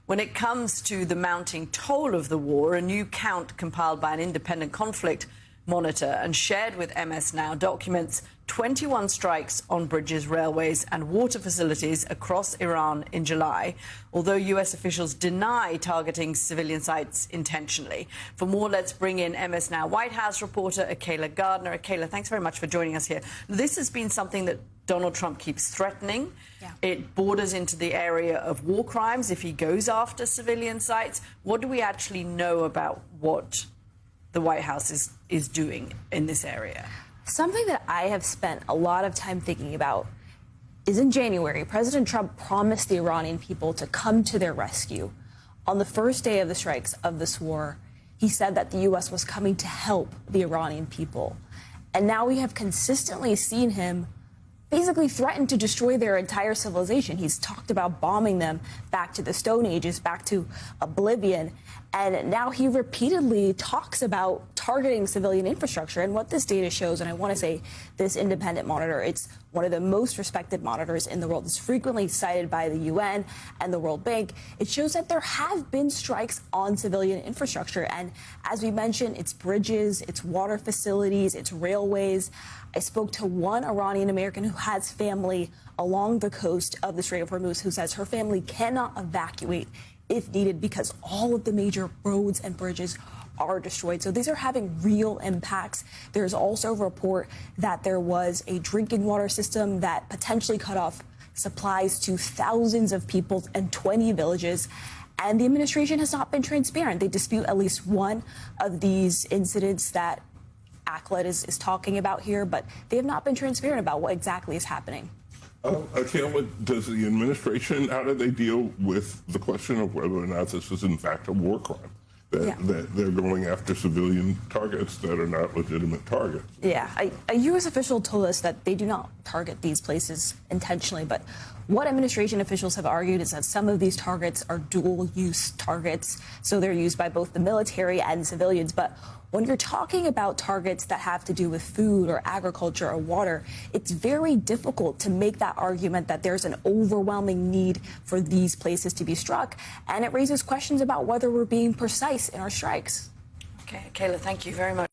When it comes to the mounting toll of the war, a new count compiled by an independent conflict monitor and shared with MS Now documents 21 strikes on bridges, railways and water facilities across Iran in July, although U.S. officials deny targeting civilian sites intentionally. For more, let's bring in MS Now White House reporter Akela Gardner. Akela, thanks very much for joining us here. This has been something that Donald Trump keeps threatening. Yeah. It borders into the area of war crimes if he goes after civilian sites. What do we actually know about what the White House is doing in this area? Something that I have spent a lot of time thinking about is in January, President Trump promised the Iranian people to come to their rescue. On the first day of the strikes of this war, he said that the U.S. was coming to help the Iranian people. And now we have consistently seen him basically threaten to destroy their entire civilization. He's talked about bombing them back to the Stone Ages, back to oblivion. And now he repeatedly talks about targeting civilian infrastructure. And what this data shows, and I want to say this independent monitor, it's one of the most respected monitors in the world. It's frequently cited by the UN and the World Bank. It shows that there have been strikes on civilian infrastructure. And as we mentioned, it's bridges, it's water facilities, it's railways. I spoke to one Iranian American who has family along the coast of the Strait of Hormuz who says her family cannot evacuate if needed because all of the major roads and bridges are destroyed. So these are having real impacts. There's also a report that there was a drinking water system that potentially cut off supplies to thousands of people and 20 villages. And the administration has not been transparent. They dispute at least one of these incidents that ACLED is talking about here, but they have not been transparent about what exactly is happening. Akela, does the administration, how do they deal with the question of whether or not this is in fact a war crime? That they're going after civilian targets that are not legitimate targets. Yeah, a U.S. official told us that they do not target these places intentionally, but what administration officials have argued is that some of these targets are dual-use targets, so they're used by both the military and civilians. But when you're talking about targets that have to do with food or agriculture or water, it's very difficult to make that argument that there's an overwhelming need for these places to be struck. And it raises questions about whether we're being precise in our strikes. Okay, Kayla, thank you very much.